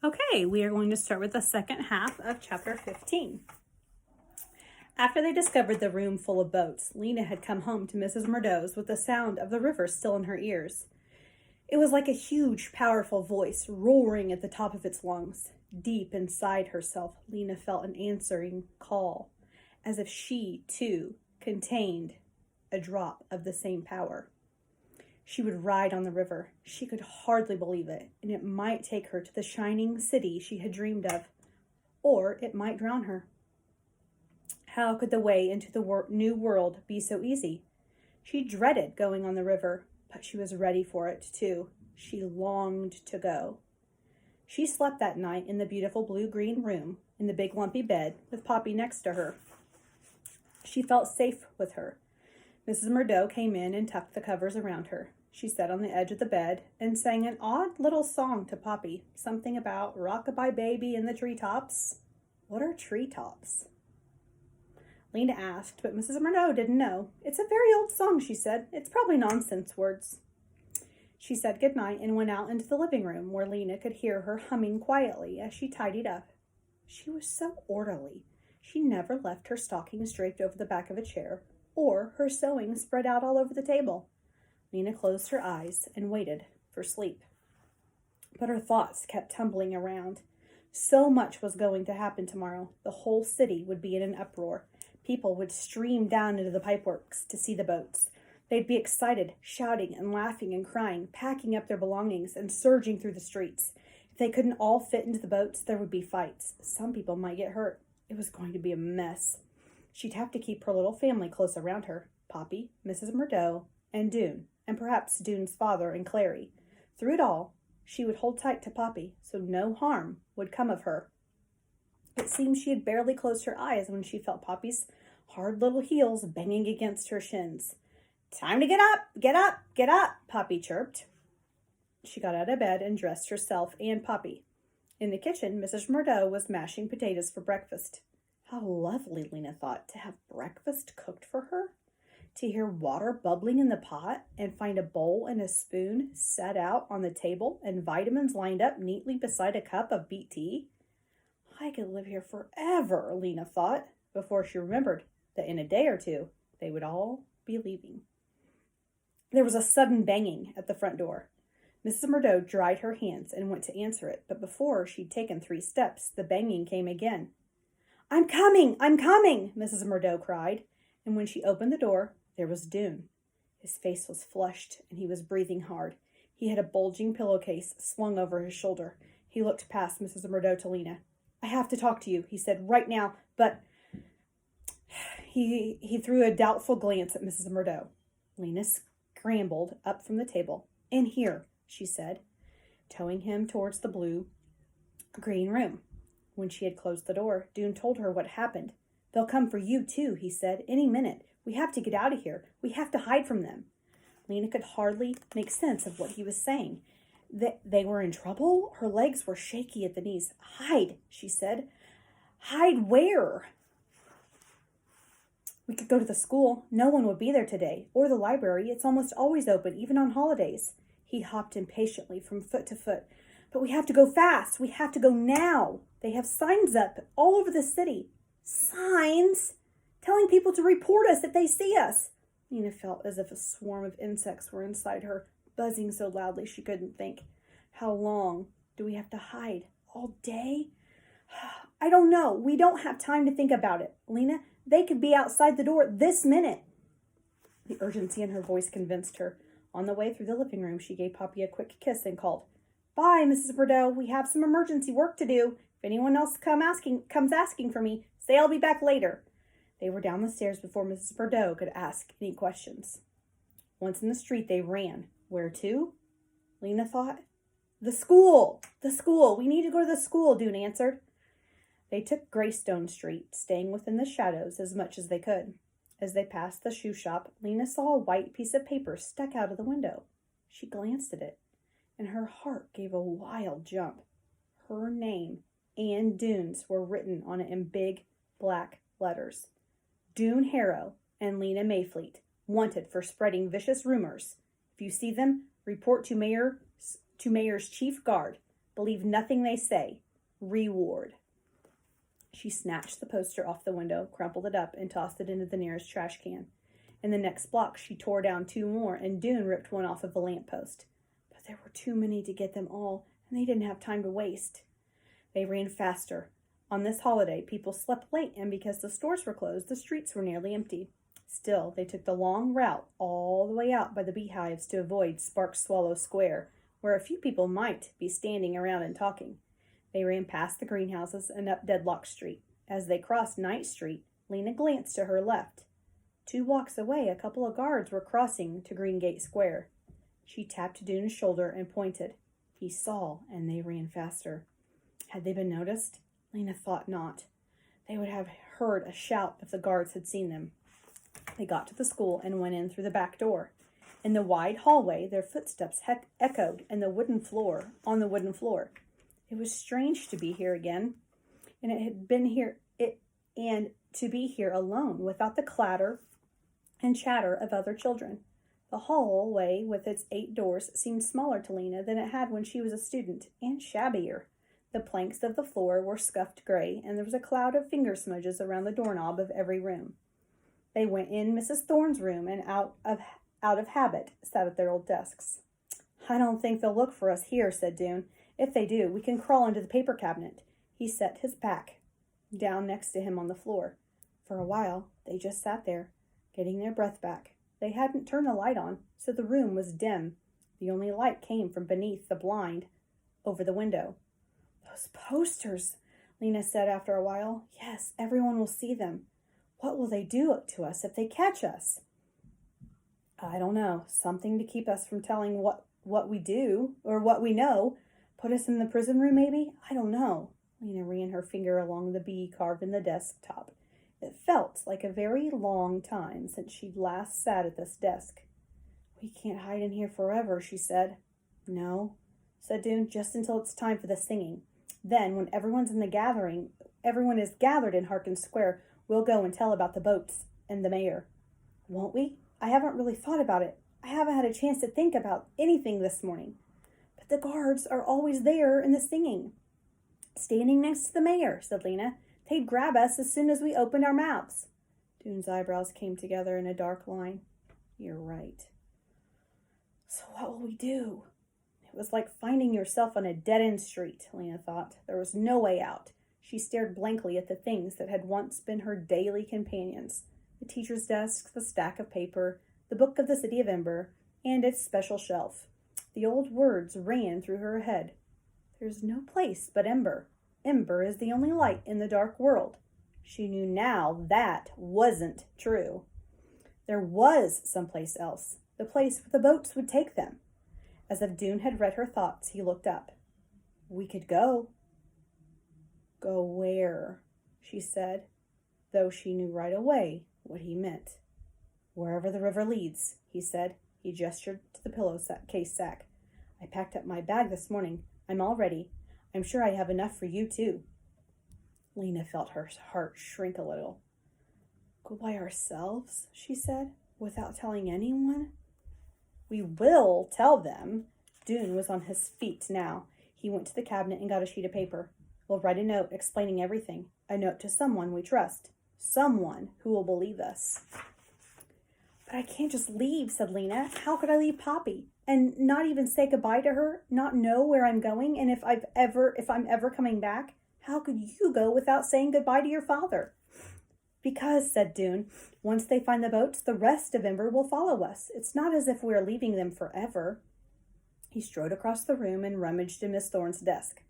Okay, we are going to start with the second half of chapter 15. After they discovered the room full of boats, Lena had come home to Mrs. Murdo's with the sound of the river still in her ears. It was like a huge, powerful voice roaring at the top of its lungs. Deep inside herself, Lena felt an answering call, as if she, too, contained a drop of the same power. She would ride on the river. She could hardly believe it, and it might take her to the shining city she had dreamed of, or it might drown her. How could the way into the new world be so easy? She dreaded going on the river, but she was ready for it, too. She longed to go. She slept that night in the beautiful blue-green room, in the big lumpy bed, with Poppy next to her. She felt safe with her. Mrs. Murdo came in and tucked the covers around her. She sat on the edge of the bed and sang an odd little song to Poppy, something about rock-a-bye baby in the treetops. What are treetops? Lena asked, but Mrs. Murdo didn't know. It's a very old song, she said. It's probably nonsense words. She said goodnight and went out into the living room, where Lena could hear her humming quietly as she tidied up. She was so orderly. She never left her stockings draped over the back of a chair, or her sewing spread out all over the table. Lena closed her eyes and waited for sleep. But her thoughts kept tumbling around. So much was going to happen tomorrow. The whole city would be in an uproar. People would stream down into the pipeworks to see the boats. They'd be excited, shouting and laughing and crying, packing up their belongings and surging through the streets. If they couldn't all fit into the boats, there would be fights. Some people might get hurt. It was going to be a mess. She'd have to keep her little family close around her. Poppy, Mrs. Murdo, and Doone, and perhaps Doone's father and Clary. Through it all, she would hold tight to Poppy, so no harm would come of her. It seemed she had barely closed her eyes when she felt Poppy's hard little heels banging against her shins. "Time to get up, get up, get up," Poppy chirped. She got out of bed and dressed herself and Poppy. In the kitchen, Mrs. Murdo was mashing potatoes for breakfast. How lovely, Lena thought, to have breakfast cooked for her. To hear water bubbling in the pot and find a bowl and a spoon set out on the table and vitamins lined up neatly beside a cup of beet tea. I could live here forever, Lena thought, before she remembered that in a day or two they would all be leaving. There was a sudden banging at the front door. Mrs. Murdo dried her hands and went to answer it, but before she'd taken 3 steps, the banging came again. I'm coming, Mrs. Murdo cried, and when she opened the door, there was Doone. His face was flushed, and he was breathing hard. He had a bulging pillowcase slung over his shoulder. He looked past Mrs. Murdo to Lena. I have to talk to you, he said, right now, but... He threw a doubtful glance at Mrs. Murdo. Lena scrambled up from the table. In here, she said, towing him towards the blue-green room. When she had closed the door, Doone told her what happened. They'll come for you, too, he said, any minute. We have to get out of here. We have to hide from them. Lena could hardly make sense of what he was saying. They were in trouble? Her legs were shaky at the knees. Hide, she said. Hide where? We could go to the school. No one would be there today. Or the library. It's almost always open, even on holidays. He hopped impatiently from foot to foot. But we have to go fast. We have to go now. They have signs up all over the city. Signs? Telling people to report us if they see us. Lena felt as if a swarm of insects were inside her, buzzing so loudly she couldn't think. How long do we have to hide? All day? I don't know. We don't have time to think about it. Lena, they could be outside the door this minute. The urgency in her voice convinced her. On the way through the living room, she gave Poppy a quick kiss and called, Bye, Mrs. Murdo. We have some emergency work to do. If anyone else comes asking for me, say I'll be back later. They were down the stairs before Mrs. Murdo could ask any questions. Once in the street, they ran. Where to? Lena thought. The school! The school! We need to go to the school, Doone answered. They took Greystone Street, staying within the shadows as much as they could. As they passed the shoe shop, Lena saw a white piece of paper stuck out of the window. She glanced at it, and her heart gave a wild jump. Her name and Doone's were written on it in big black letters. Doone Harrow and Lena Mayfleet, wanted for spreading vicious rumors. If you see them, report to Mayor's chief guard. Believe nothing they say. Reward. She snatched the poster off the window, crumpled it up, and tossed it into the nearest trash can. In the next block, she tore down 2 more, and Dune ripped one off of the lamppost. But there were too many to get them all, and they didn't have time to waste. They ran faster. On this holiday, people slept late, and because the stores were closed, the streets were nearly empty. Still, they took the long route all the way out by the beehives to avoid Spark Swallow Square, where a few people might be standing around and talking. They ran past the greenhouses and up Deadlock Street. As they crossed Night Street, Lena glanced to her left. 2 blocks away, a couple of guards were crossing to Greengate Square. She tapped Dune's shoulder and pointed. He saw, and they ran faster. Had they been noticed? Lena thought not. They would have heard a shout if the guards had seen them. They got to the school and went in through the back door. In the wide hallway, their footsteps echoed on the wooden floor. It was strange to be here again, and to be here alone, without the clatter and chatter of other children. The hallway, with its 8 doors, seemed smaller to Lena than it had when she was a student, and shabbier. The planks of the floor were scuffed gray, and there was a cloud of finger smudges around the doorknob of every room. They went in Mrs. Thorne's room and out of habit sat at their old desks. "I don't think they'll look for us here," said Dune. "If they do, we can crawl into the paper cabinet." He set his pack down next to him on the floor. For a while, they just sat there, getting their breath back. They hadn't turned the light on, so the room was dim. The only light came from beneath the blind over the window. "Those posters," Lena said after a while. "Yes, everyone will see them. What will they do to us if they catch us?" "I don't know. Something to keep us from telling what we do or what we know. Put us in the prison room, maybe? I don't know." Lena ran her finger along the bee carved in the desktop. It felt like a very long time since she'd last sat at this desk. "We can't hide in here forever," she said. "No," said Dune, "just until it's time for the singing. Then, when everyone is gathered in Harkin Square, we'll go and tell about the boats and the mayor." "Won't we? I haven't really thought about it. I haven't had a chance to think about anything this morning." "But the guards are always there in the singing." "Standing next to the mayor," said Lena. "They'd grab us as soon as we opened our mouths." Dune's eyebrows came together in a dark line. "You're right." "So what will we do?" It was like finding yourself on a dead-end street, Lena thought. There was no way out. She stared blankly at the things that had once been her daily companions. The teacher's desk, the stack of paper, the book of the City of Ember, and its special shelf. The old words ran through her head. "There's no place but Ember. Ember is the only light in the dark world." She knew now that wasn't true. There was someplace else, the place where the boats would take them. As if Dune had read her thoughts, he looked up. "We could go." "Go where?" she said, though she knew right away what he meant. "Wherever the river leads," he said. He gestured to the pillowcase sack. "I packed up my bag this morning. I'm all ready. I'm sure I have enough for you, too." Lena felt her heart shrink a little. "Go by ourselves," she said, "without telling anyone?" "We will tell them." Dune was on his feet now. He went to the cabinet and got a sheet of paper. "We'll write a note explaining everything. A note to someone we trust. Someone who will believe us." "But I can't just leave," said Lena. "How could I leave Poppy? And not even say goodbye to her? Not know where I'm going and if I'm ever coming back? How could you go without saying goodbye to your father?" "Because," said Dune, "once they find the boats, the rest of Ember will follow us. It's not as if we're leaving them forever." He strode across the room and rummaged in Miss Thorne's desk.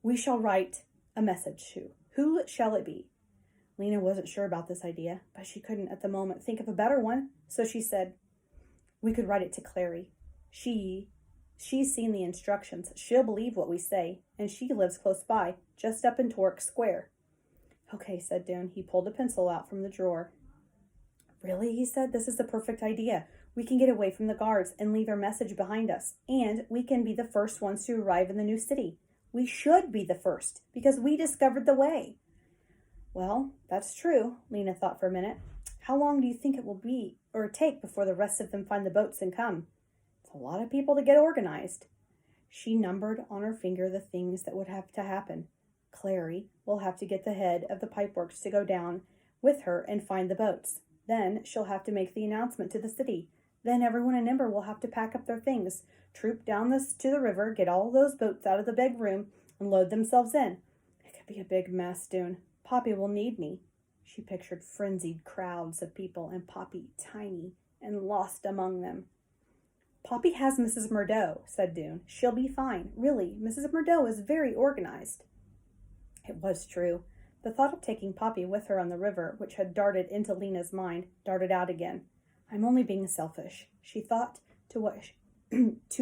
"We shall write a message to. Who shall it be?" Lena wasn't sure about this idea, but she couldn't at the moment think of a better one, so she said, "We could write it to Clary. She's seen the instructions. She'll believe what we say, and she lives close by, just up in Torque Square." "Okay," said Dune. He pulled a pencil out from the drawer. "Really?" he said. "This is the perfect idea. We can get away from the guards and leave our message behind us, and we can be the first ones to arrive in the new city. We should be the first, because we discovered the way." "Well, that's true," Lena thought for a minute. "How long do you think it will be or take before the rest of them find the boats and come?" "It's a lot of people to get organized." She numbered on her finger the things that would have to happen. Clary will have to get the head of the pipeworks to go down with her and find the boats. Then she'll have to make the announcement to the city. Then everyone in Ember will have to pack up their things, troop down to the river, get all those boats out of the big room, and load themselves in. It could be a big mess, Dune. Poppy will need me. She pictured frenzied crowds of people and Poppy tiny and lost among them. Poppy has Mrs. Murdo, said Dune. She'll be fine. Really, Mrs. Murdo is very organized. It was true. The thought of taking Poppy with her on the river, which had darted into Lena's mind, darted out again. I'm only being selfish, she thought, to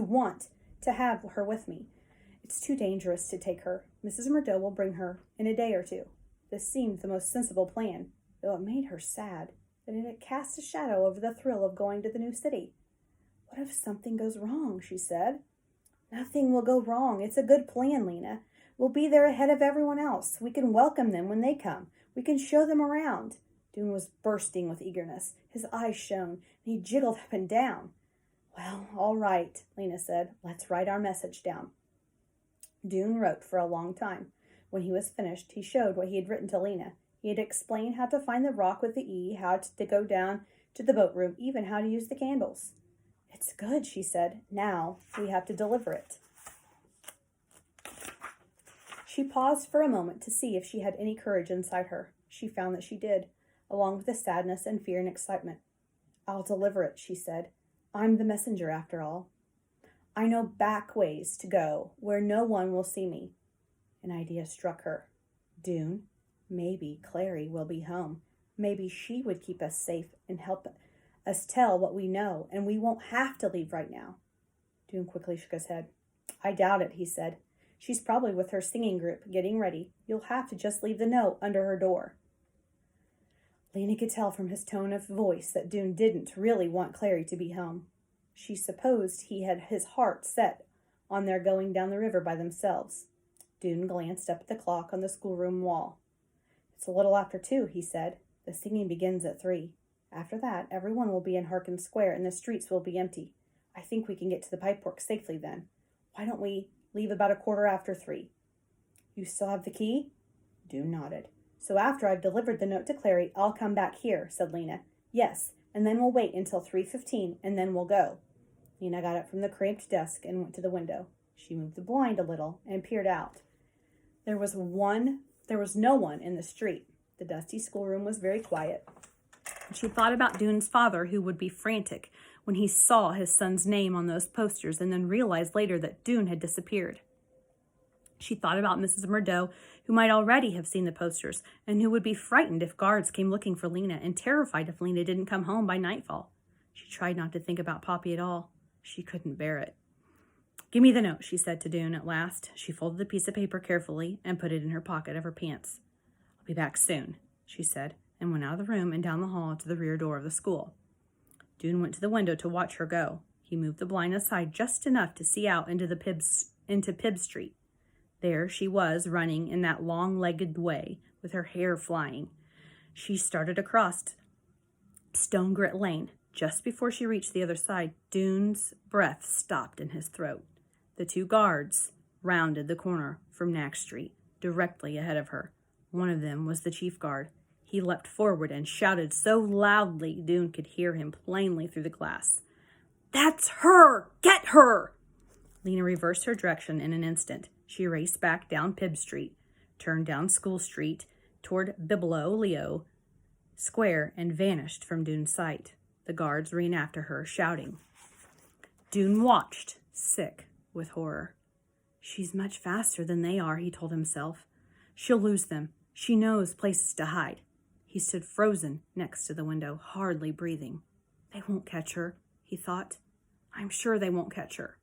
want to have her with me. It's too dangerous to take her. Mrs. Murdo will bring her in a day or two. This seemed the most sensible plan, though it made her sad, that it had cast a shadow over the thrill of going to the new city. What if something goes wrong, she said. Nothing will go wrong. It's a good plan, Lena. We'll be there ahead of everyone else. We can welcome them when they come. We can show them around. Dune was bursting with eagerness. His eyes shone, and he jiggled up and down. Well, all right, Lena said. Let's write our message down. Dune wrote for a long time. When he was finished, he showed what he had written to Lena. He had explained how to find the rock with the E, how to go down to the boat room, even how to use the candles. It's good, she said. Now we have to deliver it. She paused for a moment to see if she had any courage inside her. She found that she did, along with the sadness and fear and excitement. I'll deliver it, she said. I'm the messenger, after all. I know back ways to go, where no one will see me. An idea struck her. Dune, maybe Clary will be home. Maybe she would keep us safe and help us tell what we know, and we won't have to leave right now. Dune quickly shook his head. I doubt it, he said. She's probably with her singing group, getting ready. You'll have to just leave the note under her door. Lena could tell from his tone of voice that Dune didn't really want Clary to be home. She supposed he had his heart set on their going down the river by themselves. Dune glanced up at the clock on the schoolroom wall. It's a little after 2, he said. The singing begins at 3. After that, everyone will be in Harkin Square and the streets will be empty. I think we can get to the pipeworks safely then. Why don't we leave about 3:15? You still have the key? Dune nodded. So after I've delivered the note to Clary, I'll come back here, said Lena. Yes, and then we'll wait until 3:15, and then we'll go. Lena got up from the cramped desk and went to the window. She moved the blind a little and peered out. There was no one in the street. The dusty schoolroom was very quiet. She thought about Dune's father, who would be frantic when he saw his son's name on those posters and then realized later that Dune had disappeared. She thought about Mrs. Murdo, who might already have seen the posters and who would be frightened if guards came looking for Lena and terrified if Lena didn't come home by nightfall. She tried not to think about Poppy at all. She couldn't bear it. Give me the note, she said to Dune at last. She folded the piece of paper carefully and put it in her pocket of her pants. I'll be back soon, she said, and went out of the room and down the hall to the rear door of the school. Dune went to the window to watch her go. He moved the blind aside just enough to see out into Pibb Street. There she was, running in that long-legged way, with her hair flying. She started across Stone Grit Lane. Just before she reached the other side, Dune's breath stopped in his throat. The 2 guards rounded the corner from Nack Street, directly ahead of her. One of them was the chief guard. He leapt forward and shouted so loudly Dune could hear him plainly through the glass. That's her! Get her! Lena reversed her direction in an instant. She raced back down Pibb Street, turned down School Street toward Bibliolio Square, and vanished from Dune's sight. The guards ran after her, shouting. Dune watched, sick with horror. She's much faster than they are, he told himself. She'll lose them. She knows places to hide. He stood frozen next to the window, hardly breathing. They won't catch her, he thought. I'm sure they won't catch her.